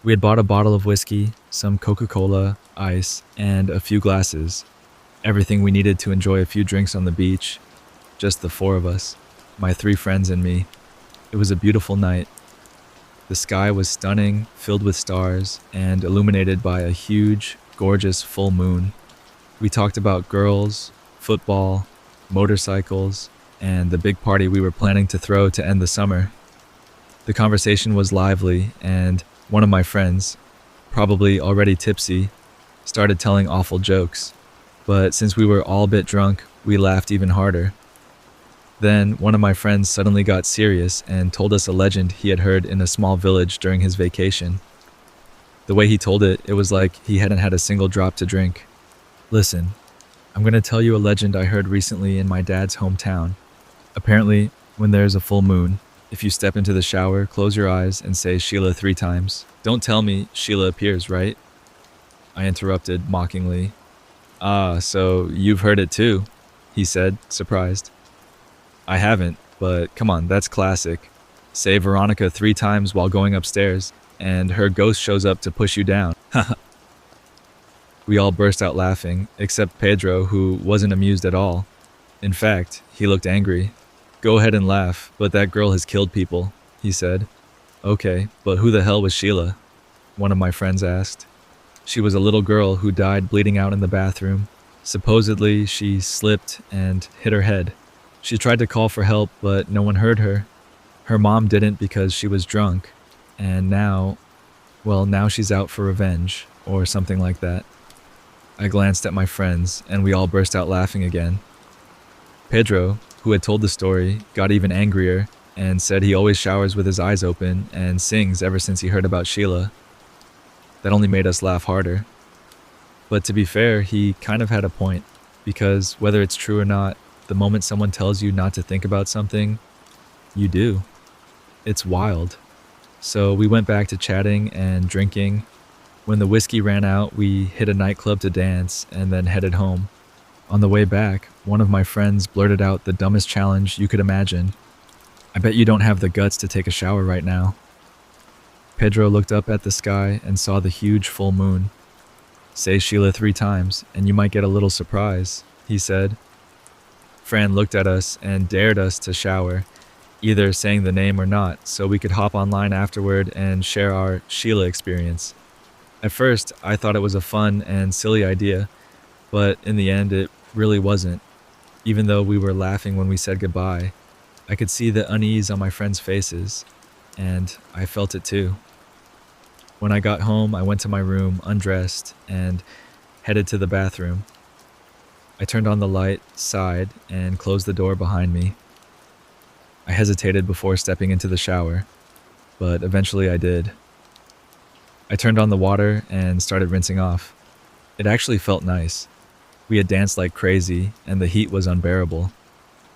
We had bought a bottle of whiskey, some Coca-Cola, ice, and a few glasses. Everything we needed to enjoy a few drinks on the beach. Just the four of us, my three friends and me. It was a beautiful night. The sky was stunning, filled with stars, and illuminated by a huge, gorgeous full moon. We talked about girls, football, motorcycles, and the big party we were planning to throw to end the summer. The conversation was lively, and one of my friends, probably already tipsy, started telling awful jokes. But since we were all a bit drunk, we laughed even harder. Then one of my friends suddenly got serious and told us a legend he had heard in a small village during his vacation. The way he told it, it was like he hadn't had a single drop to drink. Listen, I'm going to tell you a legend I heard recently in my dad's hometown. Apparently, when there's a full moon, if you step into the shower, close your eyes and say Sheila 3 times. Don't tell me Sheila appears, right? I interrupted mockingly. Ah, so you've heard it too, he said, surprised. I haven't, but come on, that's classic. Say Veronica 3 times while going upstairs, and her ghost shows up to push you down. We all burst out laughing, except Pedro, who wasn't amused at all. In fact, he looked angry. Go ahead and laugh, but that girl has killed people, he said. Okay, but who the hell was Sheila? One of my friends asked. She was a little girl who died bleeding out in the bathroom. Supposedly, she slipped and hit her head. She tried to call for help, but no one heard her. Her mom didn't because she was drunk, and now she's out for revenge, or something like that. I glanced at my friends, and we all burst out laughing again. Pedro, who had told the story, got even angrier and said he always showers with his eyes open and sings ever since he heard about Sheila. That only made us laugh harder. But to be fair, he kind of had a point, because whether it's true or not, the moment someone tells you not to think about something, you do. It's wild. So we went back to chatting and drinking. When the whiskey ran out, we hit a nightclub to dance and then headed home. On the way back, one of my friends blurted out the dumbest challenge you could imagine. I bet you don't have the guts to take a shower right now. Pedro looked up at the sky and saw the huge full moon. Say Sheila 3 times, and you might get a little surprise, he said. Fran looked at us and dared us to shower, either saying the name or not, so we could hop online afterward and share our Sheila experience. At first, I thought it was a fun and silly idea, but in the end, it really wasn't. Even though we were laughing when we said goodbye, I could see the unease on my friends' faces, and I felt it too. When I got home, I went to my room, undressed, and headed to the bathroom. I turned on the light, sighed, and closed the door behind me. I hesitated before stepping into the shower, but eventually I did. I turned on the water and started rinsing off. It actually felt nice. We had danced like crazy, and the heat was unbearable.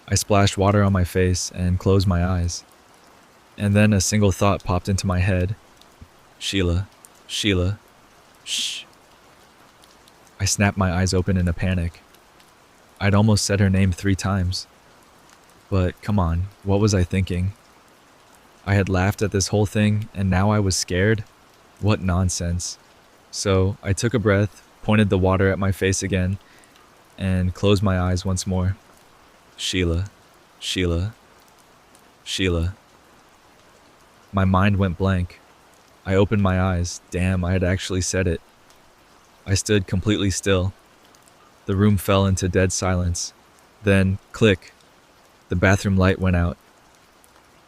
I splashed water on my face and closed my eyes. And then a single thought popped into my head. Sheila, Sheila, shh. I snapped my eyes open in a panic. I'd almost said her name 3 times. But come on, what was I thinking? I had laughed at this whole thing, and now I was scared? What nonsense. So I took a breath, pointed the water at my face again, and closed my eyes once more. Sheila, Sheila, Sheila. My mind went blank. I opened my eyes. Damn, I had actually said it. I stood completely still. The room fell into dead silence. Then, click, the bathroom light went out.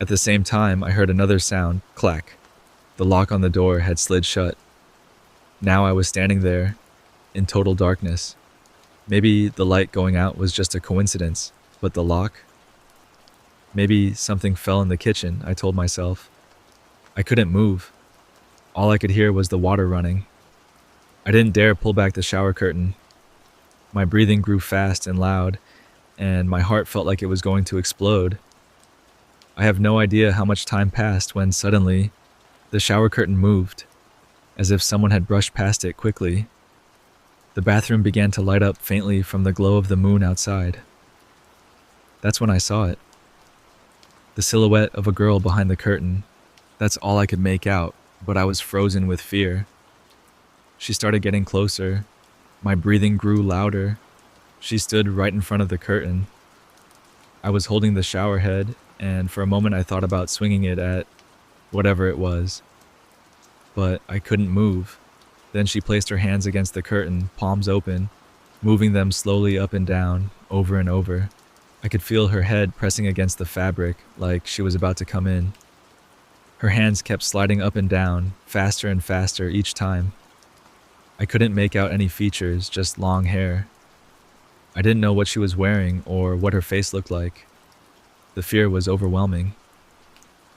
At the same time, I heard another sound, clack. The lock on the door had slid shut. Now I was standing there, in total darkness. Maybe the light going out was just a coincidence, but the lock? Maybe something fell in the kitchen, I told myself. I couldn't move. All I could hear was the water running. I didn't dare pull back the shower curtain. My breathing grew fast and loud, and my heart felt like it was going to explode. I have no idea how much time passed when suddenly the shower curtain moved, as if someone had brushed past it quickly. The bathroom began to light up faintly from the glow of the moon outside. That's when I saw it. The silhouette of a girl behind the curtain. That's all I could make out, but I was frozen with fear. She started getting closer. My breathing grew louder. She stood right in front of the curtain. I was holding the shower head, and for a moment I thought about swinging it at whatever it was. But I couldn't move. Then she placed her hands against the curtain, palms open, moving them slowly up and down, over and over. I could feel her head pressing against the fabric, like she was about to come in. Her hands kept sliding up and down, faster and faster each time. I couldn't make out any features, just long hair. I didn't know what she was wearing or what her face looked like. The fear was overwhelming.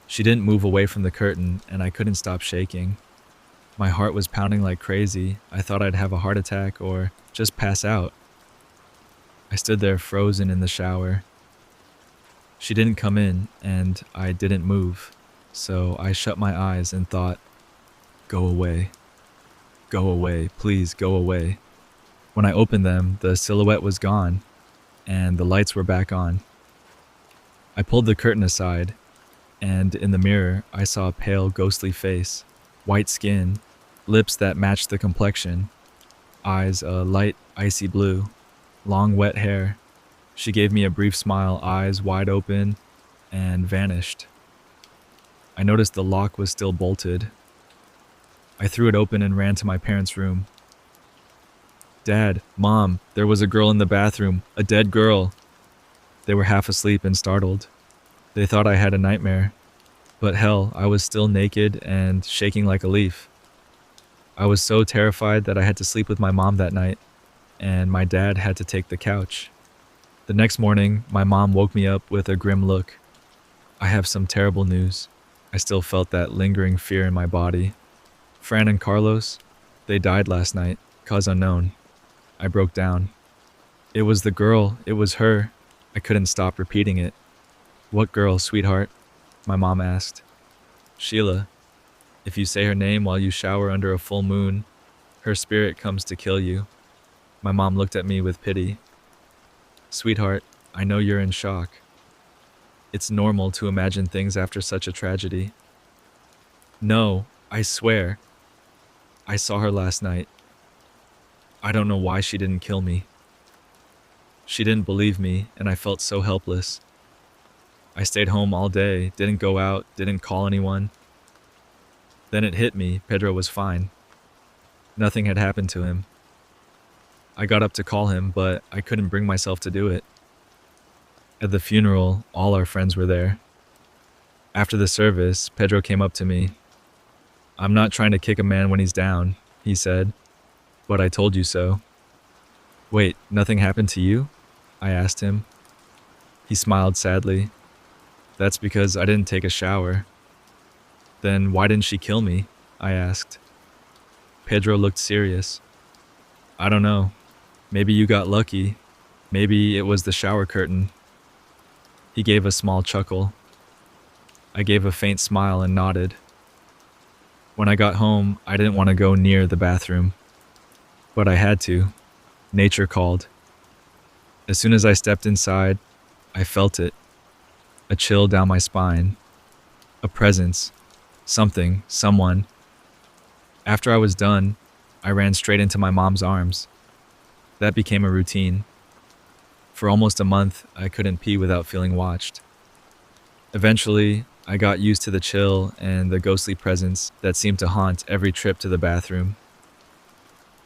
She didn't move away from the curtain, and I couldn't stop shaking. My heart was pounding like crazy. I thought I'd have a heart attack or just pass out. I stood there frozen in the shower. She didn't come in, and I didn't move, so I shut my eyes and thought, "Go away. Go away, please go away." When I opened them, the silhouette was gone, and the lights were back on. I pulled the curtain aside, and in the mirror, I saw a pale, ghostly face, white skin, lips that matched the complexion, eyes a light, icy blue, long, wet hair. She gave me a brief smile, eyes wide open, and vanished. I noticed the lock was still bolted. I threw it open and ran to my parents' room. "Dad, Mom, there was a girl in the bathroom, a dead girl." They were half asleep and startled. They thought I had a nightmare. But hell, I was still naked and shaking like a leaf. I was so terrified that I had to sleep with my mom that night, and my dad had to take the couch. The next morning, my mom woke me up with a grim look. "I have some terrible news." I still felt that lingering fear in my body. "Fran and Carlos, they died last night, cause unknown." I broke down. "It was the girl, it was her." I couldn't stop repeating it. "What girl, sweetheart?" my mom asked. "Sheila. If you say her name while you shower under a full moon, her spirit comes to kill you." My mom looked at me with pity. "Sweetheart, I know you're in shock. It's normal to imagine things after such a tragedy." "No, I swear. I saw her last night. I don't know why she didn't kill me." She didn't believe me, and I felt so helpless. I stayed home all day, didn't go out, didn't call anyone. Then it hit me, Pedro was fine. Nothing had happened to him. I got up to call him, but I couldn't bring myself to do it. At the funeral, all our friends were there. After the service, Pedro came up to me. "I'm not trying to kick a man when he's down," he said, "but I told you so." "Wait, nothing happened to you?" I asked him. He smiled sadly. "That's because I didn't take a shower." "Then why didn't she kill me?" I asked. Pedro looked serious. "I don't know. Maybe you got lucky. Maybe it was the shower curtain." He gave a small chuckle. I gave a faint smile and nodded. When I got home, I didn't want to go near the bathroom. But I had to. Nature called. As soon as I stepped inside, I felt it. A chill down my spine. A presence. Something. Someone. After I was done, I ran straight into my mom's arms. That became a routine. For almost a month, I couldn't pee without feeling watched. Eventually, I got used to the chill and the ghostly presence that seemed to haunt every trip to the bathroom.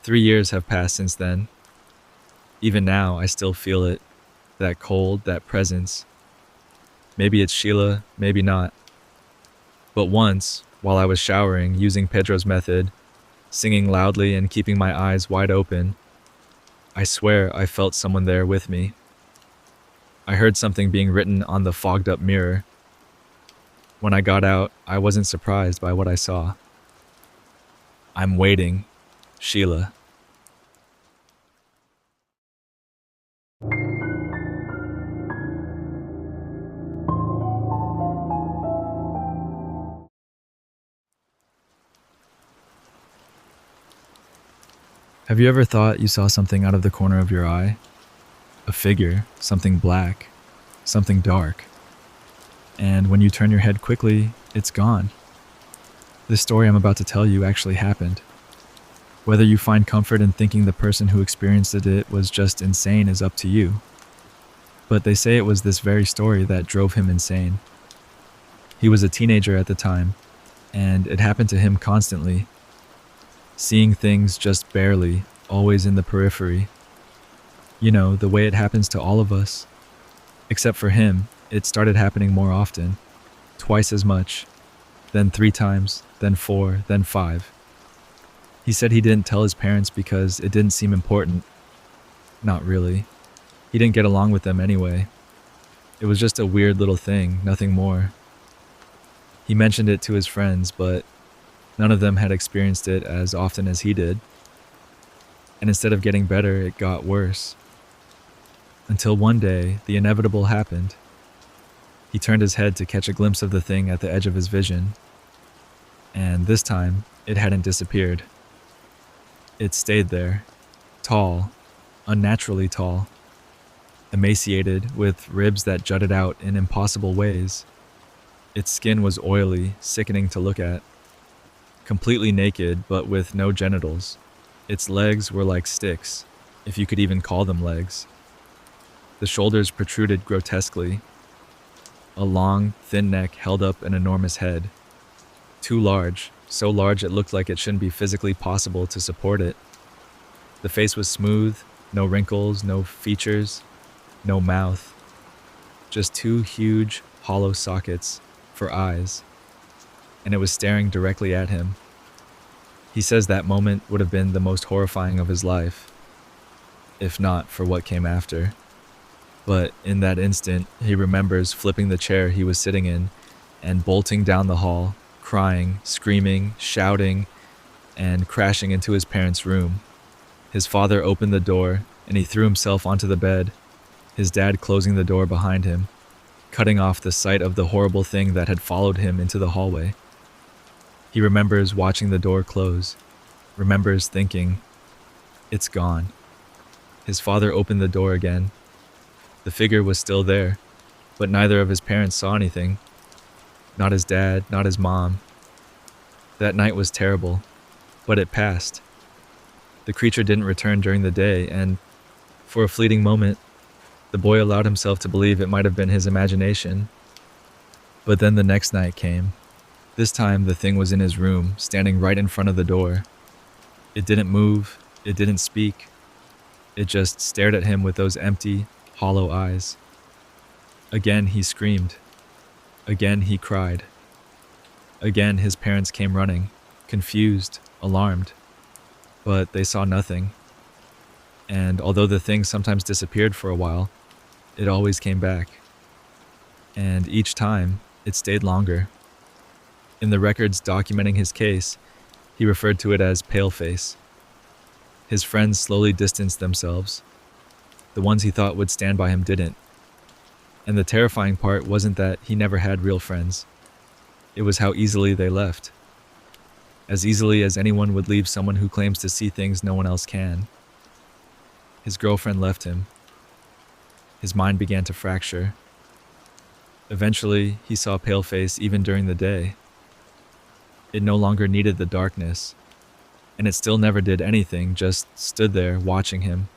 3 years have passed since then. Even now, I still feel it. That cold, that presence. Maybe it's Sheila, maybe not. But once, while I was showering using Pedro's method, singing loudly and keeping my eyes wide open, I swear I felt someone there with me. I heard something being written on the fogged-up mirror. When I got out, I wasn't surprised by what I saw. "I'm waiting, Sheila." Have you ever thought you saw something out of the corner of your eye? A figure, something black, something dark. And when you turn your head quickly, it's gone. This story I'm about to tell you actually happened. Whether you find comfort in thinking the person who experienced it was just insane is up to you. But they say it was this very story that drove him insane. He was a teenager at the time, and it happened to him constantly. Seeing things just barely, always in the periphery. You know, the way it happens to all of us. Except for him, it started happening more often. Twice as much. Then 3 times, then 4, then 5. He said he didn't tell his parents because it didn't seem important. Not really. He didn't get along with them anyway. It was just a weird little thing, nothing more. He mentioned it to his friends, but none of them had experienced it as often as he did. And instead of getting better, it got worse. Until one day, the inevitable happened. He turned his head to catch a glimpse of the thing at the edge of his vision. And this time, it hadn't disappeared. It stayed there, tall, unnaturally tall, emaciated with ribs that jutted out in impossible ways. Its skin was oily, sickening to look at. Completely naked, but with no genitals. Its legs were like sticks, if you could even call them legs. The shoulders protruded grotesquely. A long, thin neck held up an enormous head. Too large, so large it looked like it shouldn't be physically possible to support it. The face was smooth, no wrinkles, no features, no mouth. Just 2 huge, hollow sockets for eyes. And it was staring directly at him. He says that moment would have been the most horrifying of his life, if not for what came after. But in that instant, he remembers flipping the chair he was sitting in and bolting down the hall, crying, screaming, shouting, and crashing into his parents' room. His father opened the door, and he threw himself onto the bed, his dad closing the door behind him, cutting off the sight of the horrible thing that had followed him into the hallway. He remembers watching the door close, remembers thinking, "It's gone." His father opened the door again. The figure was still there, but neither of his parents saw anything. Not his dad, not his mom. That night was terrible, but it passed. The creature didn't return during the day, and for a fleeting moment, the boy allowed himself to believe it might have been his imagination. But then the next night came. This time the thing was in his room, standing right in front of the door. It didn't move, it didn't speak. It just stared at him with those empty, hollow eyes. Again he screamed. Again he cried. Again his parents came running, confused, alarmed. But they saw nothing. And although the thing sometimes disappeared for a while, it always came back. And each time, it stayed longer. In the records documenting his case, he referred to it as Paleface. His friends slowly distanced themselves. The ones he thought would stand by him didn't. And the terrifying part wasn't that he never had real friends. It was how easily they left. As easily as anyone would leave someone who claims to see things no one else can. His girlfriend left him. His mind began to fracture. Eventually, he saw Paleface even during the day. It no longer needed the darkness, and it still never did anything, just stood there watching him.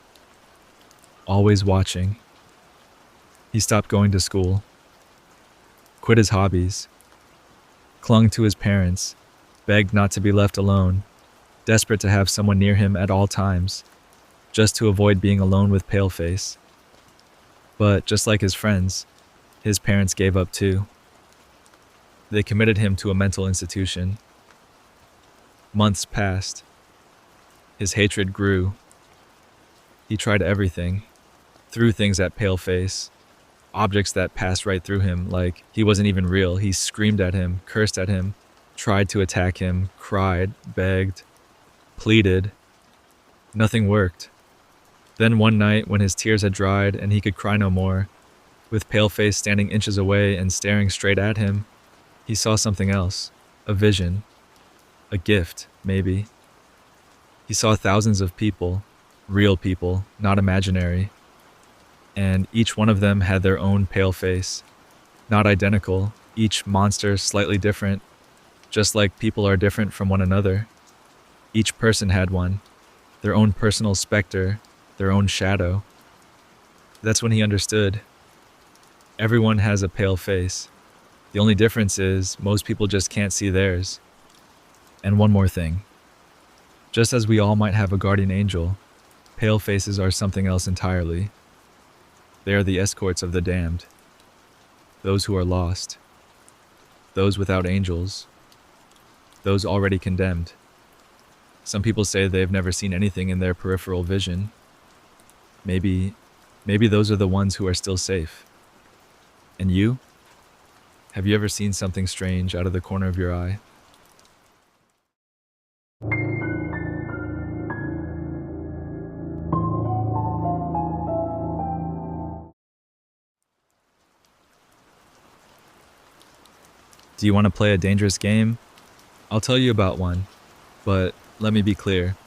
Always watching. He stopped going to school, quit his hobbies, clung to his parents, begged not to be left alone, desperate to have someone near him at all times, just to avoid being alone with Paleface. But just like his friends, his parents gave up too. They committed him to a mental institution. Months passed. His hatred grew. He tried everything, threw things at Paleface, objects that passed right through him like he wasn't even real. He screamed at him, cursed at him, tried to attack him, cried, begged, pleaded. Nothing worked. Then one night, when his tears had dried and he could cry no more, with Paleface standing inches away and staring straight at him, he saw something else, a vision, a gift, maybe. He saw thousands of people, real people, not imaginary, and each one of them had their own pale face, not identical, each monster slightly different, just like people are different from one another. Each person had one, their own personal specter, their own shadow. That's when he understood. Everyone has a pale face. The only difference is most people just can't see theirs. And one more thing. Just as we all might have a guardian angel, pale faces are something else entirely. They are the escorts of the damned, those who are lost, those without angels, those already condemned. Some people say they've never seen anything in their peripheral vision. Maybe those are the ones who are still safe. And you? Have you ever seen something strange out of the corner of your eye? Do you want to play a dangerous game? I'll tell you about one, but let me be clear.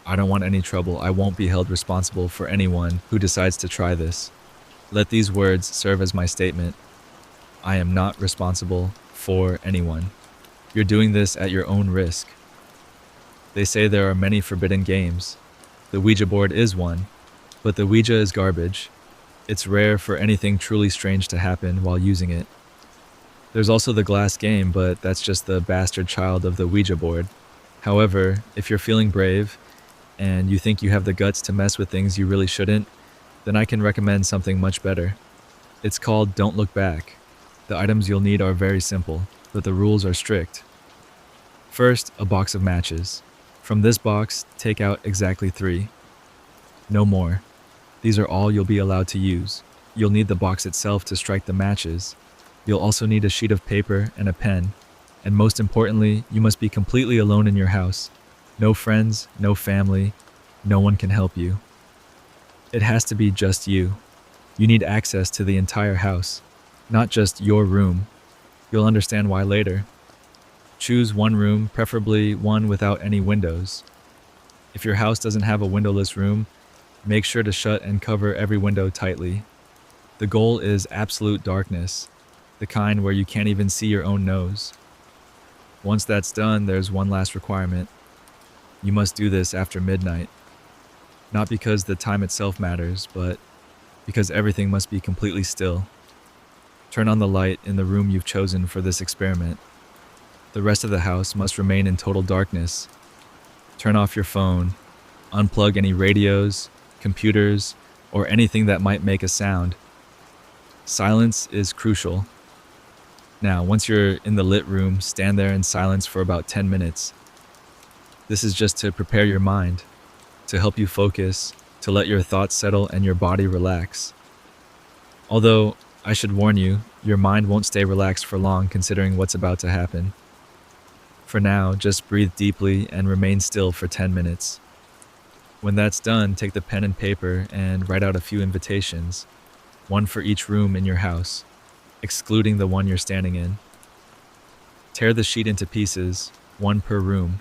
I don't want any trouble. I won't be held responsible for anyone who decides to try this. Let these words serve as my statement. I am not responsible for anyone. You're doing this at your own risk. They say there are many forbidden games. The Ouija board is one, but the Ouija is garbage. It's rare for anything truly strange to happen while using it. There's also the glass game, but that's just the bastard child of the Ouija board. However, if you're feeling brave, and you think you have the guts to mess with things you really shouldn't, then I can recommend something much better. It's called Don't Look Back. The items you'll need are very simple, but the rules are strict. First, a box of matches. From this box, take out exactly 3. No more. These are all you'll be allowed to use. You'll need the box itself to strike the matches. You'll also need a sheet of paper and a pen. And most importantly, you must be completely alone in your house. No friends, no family, no one can help you. It has to be just you. You need access to the entire house, not just your room. You'll understand why later. Choose one room, preferably one without any windows. If your house doesn't have a windowless room, make sure to shut and cover every window tightly. The goal is absolute darkness, the kind where you can't even see your own nose. Once that's done, there's one last requirement. You must do this after midnight. Not because the time itself matters, but because everything must be completely still. Turn on the light in the room you've chosen for this experiment. The rest of the house must remain in total darkness. Turn off your phone. Unplug any radios, computers, or anything that might make a sound. Silence is crucial. Now, once you're in the lit room, stand there in silence for about 10 minutes. This is just to prepare your mind, to help you focus, to let your thoughts settle and your body relax. Although, I should warn you, your mind won't stay relaxed for long considering what's about to happen. For now, just breathe deeply and remain still for 10 minutes. When that's done, take the pen and paper and write out a few invitations, one for each room in your house, excluding the one you're standing in. Tear the sheet into pieces, one per room.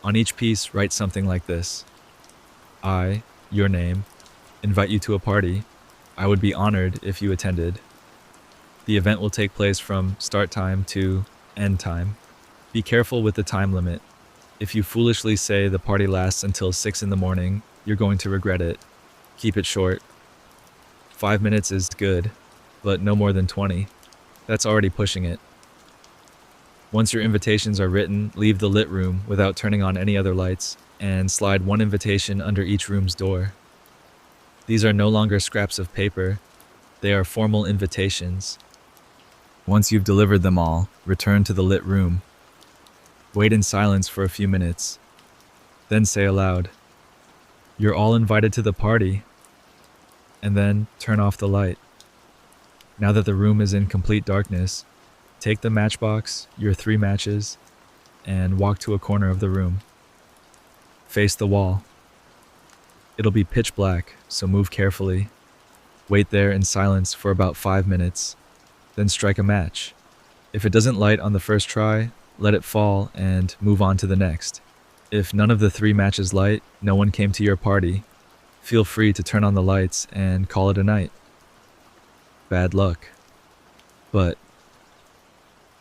On each piece, write something like this. I, your name, invite you to a party. I would be honored if you attended. The event will take place from start time to end time. Be careful with the time limit. If you foolishly say the party lasts until 6 in the morning, you're going to regret it. Keep it short. 5 minutes is good, but no more than 20. That's already pushing it. Once your invitations are written, leave the lit room without turning on any other lights, and slide one invitation under each room's door. These are no longer scraps of paper, they are formal invitations. Once you've delivered them all, return to the lit room. Wait in silence for a few minutes, then say aloud, "You're all invited to the party," and then turn off the light. Now that the room is in complete darkness, take the matchbox, your 3 matches, and walk to a corner of the room. Face the wall. It'll be pitch black, so move carefully. Wait there in silence for about 5 minutes, then strike a match. If it doesn't light on the first try, let it fall and move on to the next. If none of the three matches light, no one came to your party, feel free to turn on the lights and call it a night. Bad luck. But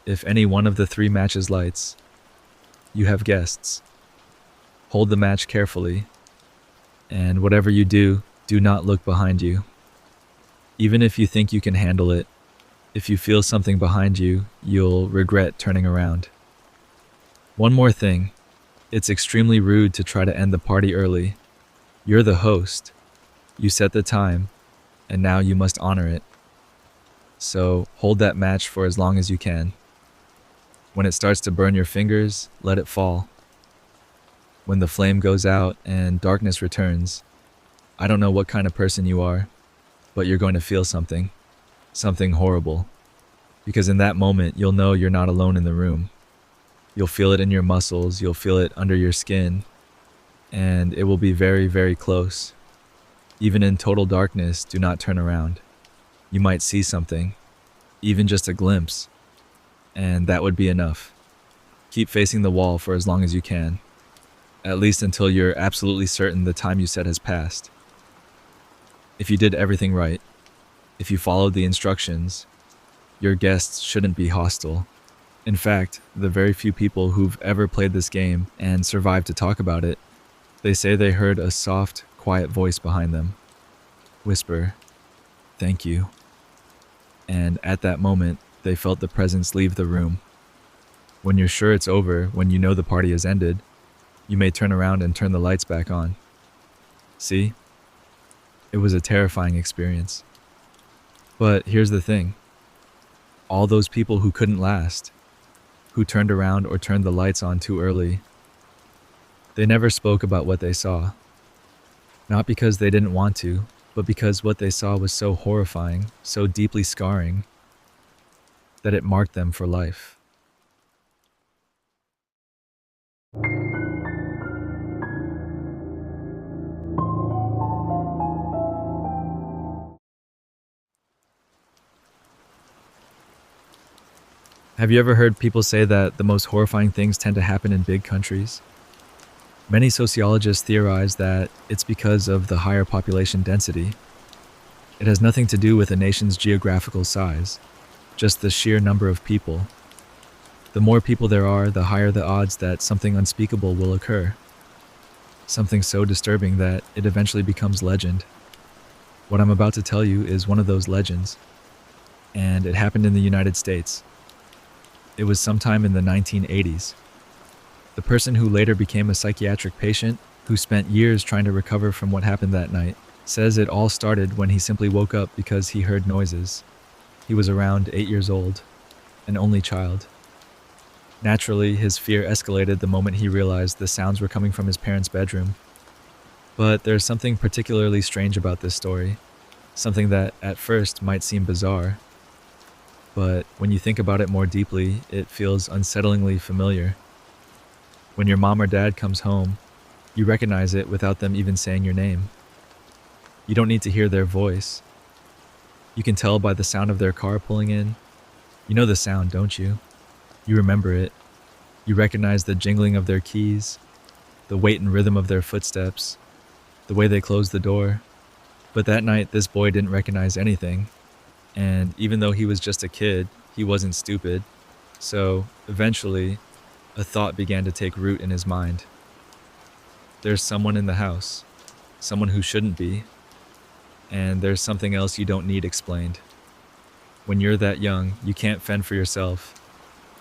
if any one of the three matches lights, you have guests. Hold the match carefully, and whatever you do, do not look behind you. Even if you think you can handle it, if you feel something behind you, you'll regret turning around. One more thing, it's extremely rude to try to end the party early. You're the host. You set the time, and now you must honor it. So hold that match for as long as you can. When it starts to burn your fingers, let it fall. When the flame goes out and darkness returns, I don't know what kind of person you are, but you're going to feel something horrible. Because in that moment, you'll know you're not alone in the room. You'll feel it in your muscles, you'll feel it under your skin, and it will be very, very close. Even in total darkness, do not turn around. You might see something, even just a glimpse, and that would be enough. Keep facing the wall for as long as you can, at least until you're absolutely certain the time you set has passed. If you did everything right, if you followed the instructions, your guests shouldn't be hostile. In fact, the very few people who've ever played this game and survived to talk about it, they say they heard a soft, quiet voice behind them whisper, "Thank you." And at that moment, they felt the presence leave the room. When you're sure it's over, when you know the party has ended, you may turn around and turn the lights back on. See? It was a terrifying experience. But here's the thing. All those people who couldn't last, who turned around or turned the lights on too early, they never spoke about what they saw. Not because they didn't want to, but because what they saw was so horrifying, so deeply scarring, that it marked them for life. Have you ever heard people say that the most horrifying things tend to happen in big countries? Many sociologists theorize that it's because of the higher population density. It has nothing to do with a nation's geographical size, just the sheer number of people. The more people there are, the higher the odds that something unspeakable will occur. Something so disturbing that it eventually becomes legend. What I'm about to tell you is one of those legends, and it happened in the United States. It was sometime in the 1980s. The person who later became a psychiatric patient, who spent years trying to recover from what happened that night, says it all started when he simply woke up because he heard noises. He was around 8 years old, an only child. Naturally, his fear escalated the moment he realized the sounds were coming from his parents' bedroom. But there's something particularly strange about this story, something that at first might seem bizarre. But when you think about it more deeply, it feels unsettlingly familiar. When your mom or dad comes home, you recognize it without them even saying your name. You don't need to hear their voice. You can tell by the sound of their car pulling in. You know the sound, don't you? You remember it. You recognize the jingling of their keys, the weight and rhythm of their footsteps, the way they close the door. But that night, this boy didn't recognize anything. And even though he was just a kid, he wasn't stupid. So, eventually, a thought began to take root in his mind. There's someone in the house, someone who shouldn't be, and there's something else you don't need explained. When you're that young, you can't fend for yourself.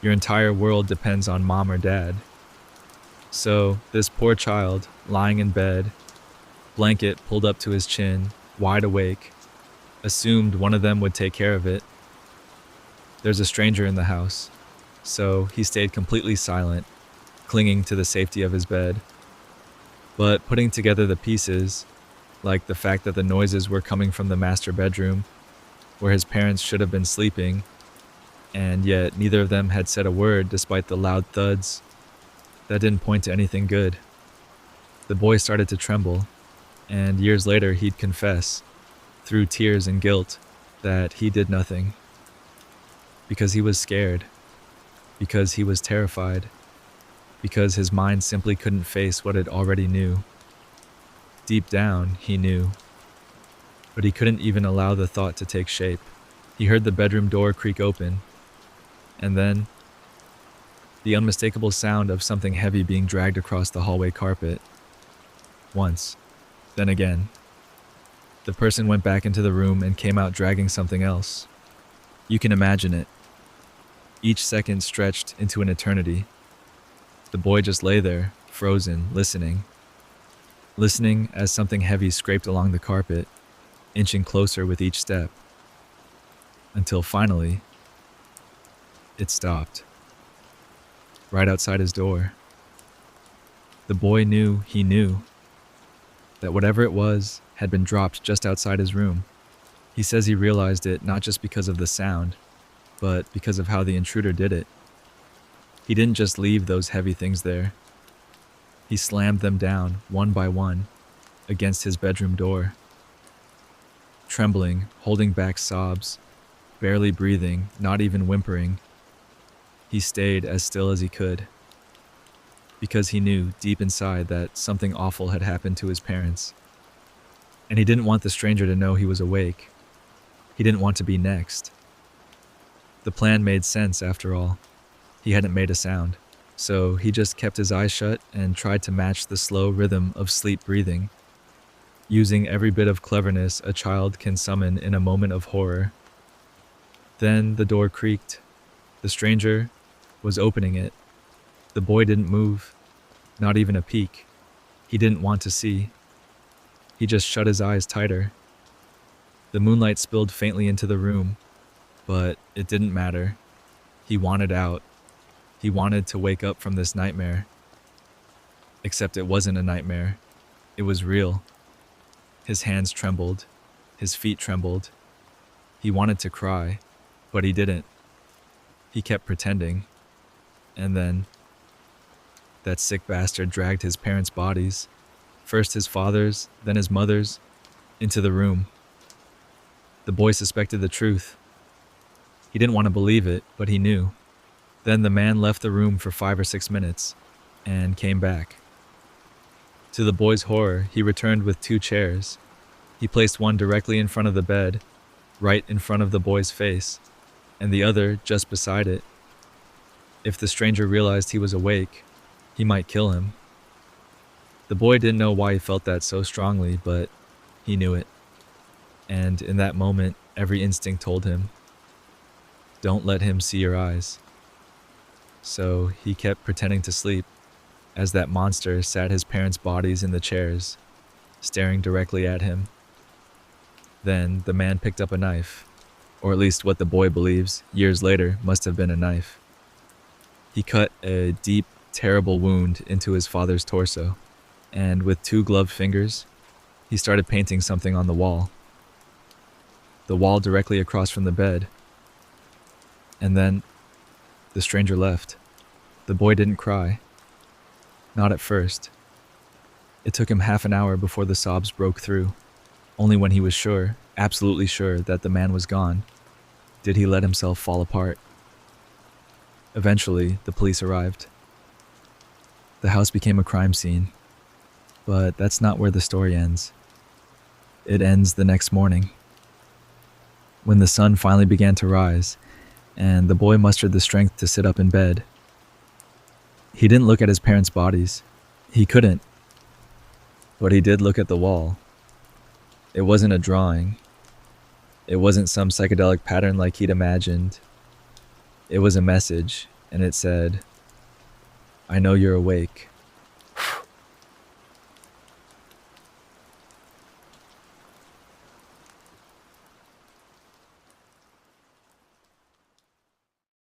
Your entire world depends on mom or dad. So, this poor child, lying in bed, blanket pulled up to his chin, wide awake, assumed one of them would take care of it. There's a stranger in the house, so he stayed completely silent, clinging to the safety of his bed. But putting together the pieces, like the fact that the noises were coming from the master bedroom, where his parents should have been sleeping, and yet neither of them had said a word despite the loud thuds, that didn't point to anything good. The boy started to tremble, and years later he'd confess, through tears and guilt, that he did nothing. Because he was scared. Because he was terrified. because his mind simply couldn't face what it already knew. Deep down, he knew, but he couldn't even allow the thought to take shape. He heard the bedroom door creak open, and then the unmistakable sound of something heavy being dragged across the hallway carpet. Once, then again. The person went back into the room and came out dragging something else. You can imagine it. Each second stretched into an eternity. The boy just lay there, frozen, listening. Listening as something heavy scraped along the carpet, inching closer with each step. Until finally, it stopped. Right outside his door. The boy knew he knew that whatever it was had been dropped just outside his room. He says he realized it not just because of the sound, but because of how the intruder did it. He didn't just leave those heavy things there. He slammed them down, one by one, against his bedroom door. Trembling, holding back sobs, barely breathing, not even whimpering, he stayed as still as he could. Because he knew deep inside that something awful had happened to his parents. And he didn't want the stranger to know he was awake. He didn't want to be next. The plan made sense after all. He hadn't made a sound, so he just kept his eyes shut and tried to match the slow rhythm of sleep breathing, using every bit of cleverness a child can summon in a moment of horror. Then the door creaked. The stranger was opening it. The boy didn't move, not even a peek. He didn't want to see. He just shut his eyes tighter. The moonlight spilled faintly into the room, but it didn't matter. He wanted out. He wanted to wake up from this nightmare. Except it wasn't a nightmare. It was real. His hands trembled. His feet trembled. He wanted to cry, but he didn't. He kept pretending. And then that sick bastard dragged his parents' bodies, first his father's, then his mother's, into the room. The boy suspected the truth. He didn't want to believe it, but he knew. Then the man left the room for 5 or 6 minutes and came back. To the boy's horror, he returned with 2 chairs. He placed one directly in front of the bed, right in front of the boy's face, and the other just beside it. If the stranger realized he was awake, he might kill him. The boy didn't know why he felt that so strongly, but he knew it. And in that moment, every instinct told him, don't let him see your eyes. So he kept pretending to sleep as that monster sat his parents' bodies in the chairs, staring directly at him. Then the man picked up a knife, or at least what the boy believes years later must have been a knife. He cut a deep, terrible wound into his father's torso, and with 2 gloved fingers, he started painting something on the wall. The wall directly across from the bed. And then the stranger left. The boy didn't cry. Not at first. It took him half an hour before the sobs broke through. Only when he was sure, absolutely sure, that the man was gone, did he let himself fall apart. Eventually, the police arrived. The house became a crime scene. But that's not where the story ends. It ends the next morning. When the sun finally began to rise, and the boy mustered the strength to sit up in bed. He didn't look at his parents' bodies. He couldn't. But he did look at the wall. It wasn't a drawing. It wasn't some psychedelic pattern like he'd imagined. It was a message, and it said, I know you're awake.